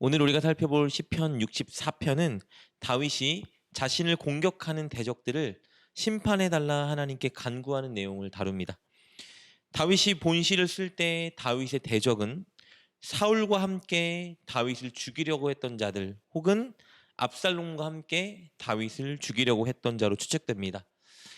오늘 우리가 살펴볼 시편 64편은 다윗이 자신을 공격하는 대적들을 심판해달라 하나님께 간구하는 내용을 다룹니다. 다윗이 본시를 쓸 때 다윗의 대적은 사울과 함께 다윗을 죽이려고 했던 자들 혹은 압살롬과 함께 다윗을 죽이려고 했던 자로 추측됩니다.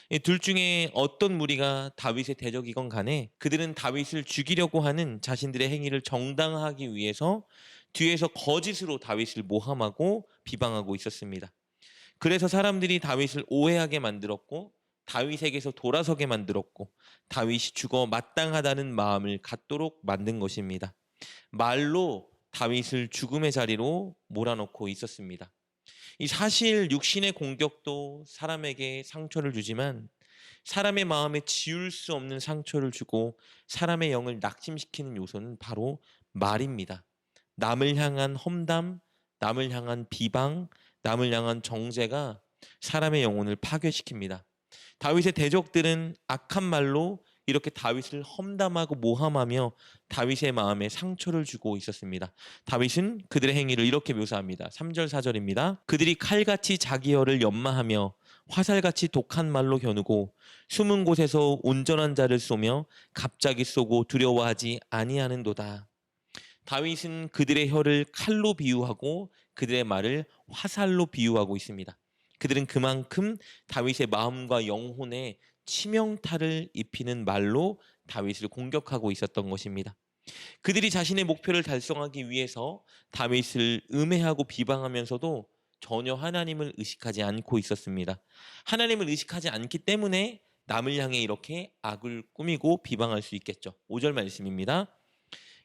이 둘 중에 어떤 무리가 다윗의 대적이건 간에 그들은 다윗을 죽이려고 하는 자신들의 행위를 정당화하기 위해서 뒤에서 거짓으로 다윗을 모함하고 비방하고 있었습니다. 그래서 사람들이 다윗을 오해하게 만들었고 다윗에게서 돌아서게 만들었고 다윗이 죽어 마땅하다는 마음을 갖도록 만든 것입니다. 말로 다윗을 죽음의 자리로 몰아넣고 있었습니다. 이 사실 육신의 공격도 사람에게 상처를 주지만 사람의 마음에 지울 수 없는 상처를 주고 사람의 영을 낙심시키는 요소는 바로 말입니다. 남을 향한 험담, 남을 향한 비방, 남을 향한 정죄가 사람의 영혼을 파괴시킵니다. 다윗의 대적들은 악한 말로 이렇게 다윗을 험담하고 모함하며 다윗의 마음에 상처를 주고 있었습니다. 다윗은 그들의 행위를 이렇게 묘사합니다. 3절 4절입니다. 그들이 칼같이 자기 혀를 연마하며 화살같이 독한 말로 겨누고 숨은 곳에서 온전한 자를 쏘며 갑자기 쏘고 두려워하지 아니하는도다. 다윗은 그들의 혀를 칼로 비유하고 그들의 말을 화살로 비유하고 있습니다. 그들은 그만큼 다윗의 마음과 영혼에 치명타를 입히는 말로 다윗을 공격하고 있었던 것입니다. 그들이 자신의 목표를 달성하기 위해서 다윗을 음해하고 비방하면서도 전혀 하나님을 의식하지 않고 있었습니다. 하나님을 의식하지 않기 때문에 남을 향해 이렇게 악을 꾸미고 비방할 수 있겠죠. 5절 말씀입니다.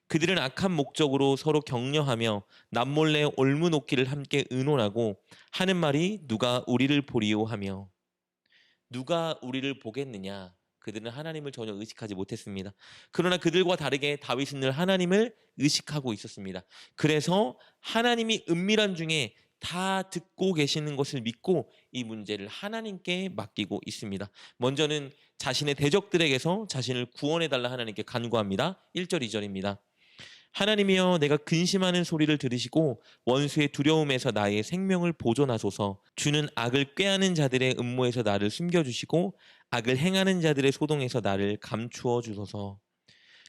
그들은 악한 목적으로 서로 격려하며 남몰래 올무높기를 함께 의논하고 하는 말이 누가 우리를 보리요 하며. 누가 우리를 보겠느냐? 그들은 하나님을 전혀 의식하지 못했습니다. 그러나 그들과 다르게 다윗은 늘 하나님을 의식하고 있었습니다. 그래서 하나님이 은밀한 중에 다 듣고 계시는 것을 믿고 이 문제를 하나님께 맡기고 있습니다. 먼저는 자신의 대적들에게서 자신을 구원해달라 하나님께 간구합니다. 1절 2절입니다. 하나님이여, 내가 근심하는 소리를 들으시고 원수의 두려움에서 나의 생명을 보존하소서. 주는 악을 꾀하는 자들의 음모에서 나를 숨겨주시고 악을 행하는 자들의 소동에서 나를 감추어 주소서.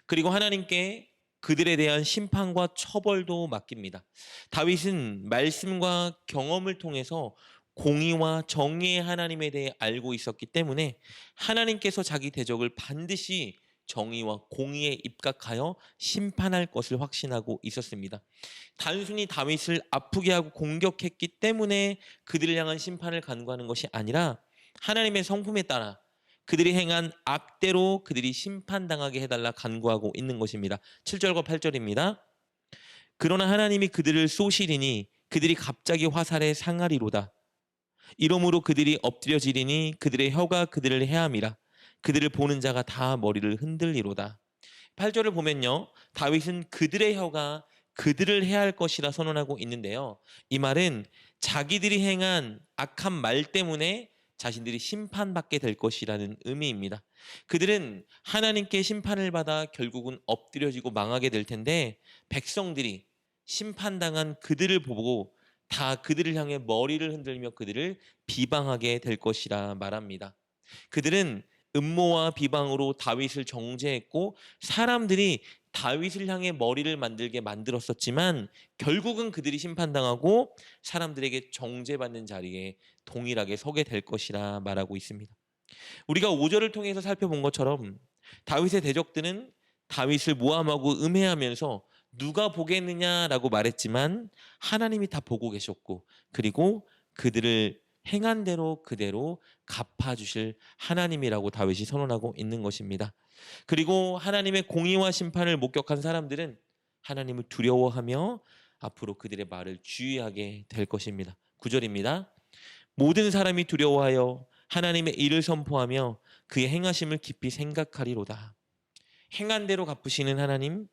그리고 하나님께 그들에 대한 심판과 처벌도 맡깁니다. 다윗은 말씀과 경험을 통해서 공의와 정의의 하나님에 대해 알고 있었기 때문에 하나님께서 자기 대적을 반드시 정의와 공의에 입각하여 심판할 것을 확신하고 있었습니다. 단순히 다윗을 아프게 하고 공격했기 때문에 그들을 향한 심판을 간구하는 것이 아니라 하나님의 성품에 따라 그들이 행한 악대로 그들이 심판당하게 해달라 간구하고 있는 것입니다. 7절과 8절입니다. 그러나 하나님이 그들을 쏘시리니 그들이 갑자기 화살에 상하리로다. 이러므로 그들이 엎드려지리니 그들의 혀가 그들을 해함이라. 그들을 보는 자가 다 머리를 흔들리로다. 8절을 보면요, 다윗은 그들의 혀가 그들을 해할 것이라 선언하고 있는데요, 이 말은 자기들이 행한 악한 말 때문에 자신들이 심판받게 될 것이라는 의미입니다. 그들은 하나님께 심판을 받아 결국은 엎드려지고 망하게 될 텐데 백성들이 심판당한 그들을 보고 다 그들을 향해 머리를 흔들며 그들을 비방하게 될 것이라 말합니다. 그들은 음모와 비방으로 다윗을 정죄했고 사람들이 다윗을 향해 머리를 만들게 만들었었지만 결국은 그들이 심판당하고 사람들에게 정죄받는 자리에 동일하게 서게 될 것이라 말하고 있습니다. 우리가 5절을 통해서 살펴본 것처럼 다윗의 대적들은 다윗을 모함하고 음해하면서 누가 보겠느냐라고 말했지만 하나님이 다 보고 계셨고 그리고 그들을 행한 대로 그대로 갚아주실 하나님이라고 다윗이 선언하고 있는 것입니다. 그리고 하나님의 공의와 심판을 목격한 사람들은 하나님을 두려워하며 앞으로 그들의 말을 주의하게 될 것입니다. 9절입니다. 모든 사람이 두려워하여 하나님의 일을 선포하며 그의 행하심을 깊이 생각하리로다. 행한 대로 갚으시는 하나님,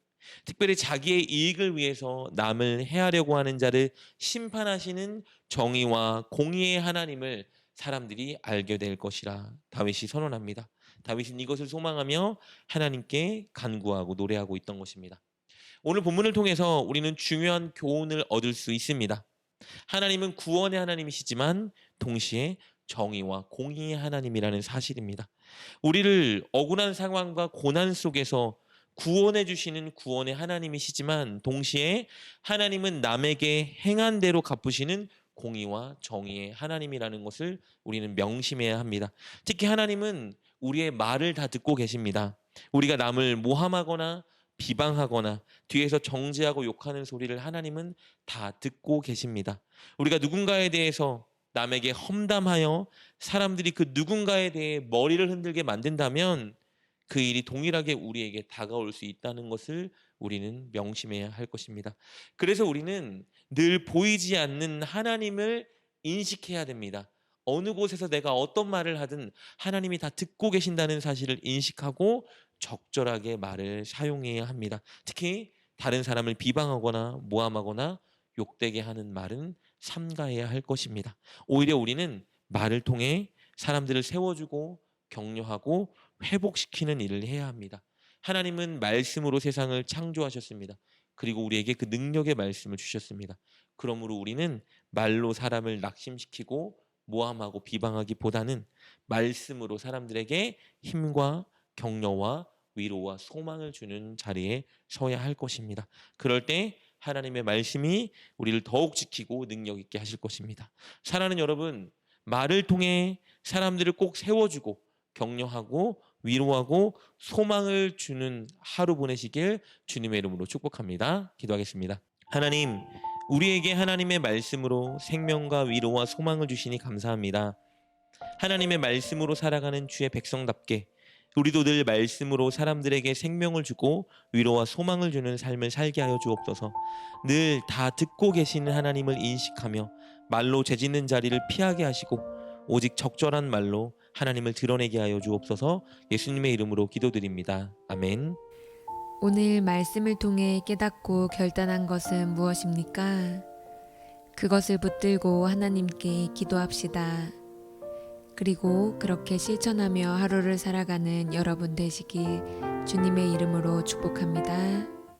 특별히 자기의 이익을 위해서 남을 해하려고 하는 자를 심판하시는 정의와 공의의 하나님을 사람들이 알게 될 것이라 다윗이 선언합니다. 다윗은 이것을 소망하며 하나님께 간구하고 노래하고 있던 것입니다. 오늘 본문을 통해서 우리는 중요한 교훈을 얻을 수 있습니다. 하나님은 구원의 하나님이시지만 동시에 정의와 공의의 하나님이라는 사실입니다. 우리를 억울한 상황과 고난 속에서 구원해 주시는 구원의 하나님이시지만 동시에 하나님은 남에게 행한 대로 갚으시는 공의와 정의의 하나님이라는 것을 우리는 명심해야 합니다. 특히 하나님은 우리의 말을 다 듣고 계십니다. 우리가 남을 모함하거나 비방하거나 뒤에서 정죄하고 욕하는 소리를 하나님은 다 듣고 계십니다. 우리가 누군가에 대해서 남에게 험담하여 사람들이 그 누군가에 대해 머리를 흔들게 만든다면 그 일이 동일하게 우리에게 다가올 수 있다는 것을 우리는 명심해야 할 것입니다. 그래서 우리는 늘 보이지 않는 하나님을 인식해야 됩니다. 어느 곳에서 내가 어떤 말을 하든 하나님이 다 듣고 계신다는 사실을 인식하고 적절하게 말을 사용해야 합니다. 특히 다른 사람을 비방하거나 모함하거나 욕되게 하는 말은 삼가해야 할 것입니다. 오히려 우리는 말을 통해 사람들을 세워주고 격려하고 회복시키는 일을 해야 합니다. 하나님은 말씀으로 세상을 창조하셨습니다. 그리고 우리에게 그 능력의 말씀을 주셨습니다. 그러므로 우리는 말로 사람을 낙심시키고 모함하고 비방하기보다는 말씀으로 사람들에게 힘과 격려와 위로와 소망을 주는 자리에 서야 할 것입니다. 그럴 때 하나님의 말씀이 우리를 더욱 지키고 능력 있게 하실 것입니다. 사랑하는 여러분, 말을 통해 사람들을 꼭 세워주고 격려하고 위로하고 소망을 주는 하루 보내시길 주님의 이름으로 축복합니다. 기도하겠습니다. 하나님, 우리에게 하나님의 말씀으로 생명과 위로와 소망을 주시니 감사합니다. 하나님의 말씀으로 살아가는 주의 백성답게 우리도 늘 말씀으로 사람들에게 생명을 주고 위로와 소망을 주는 삶을 살게 하여 주옵소서. 늘 다 듣고 계시는 하나님을 인식하며 말로 죄짓는 자리를 피하게 하시고 오직 적절한 말로 하나님을 드러내게 하여 주옵소서. 예수님의 이름으로 기도드립니다. 아멘. 오늘 말씀을 통해 깨닫고 결단한 것은 무엇입니까? 그것을 붙들고 하나님께 기도합시다. 그리고 그렇게 실천하며 하루를 살아가는 여러분 되시길 주님의 이름으로 축복합니다.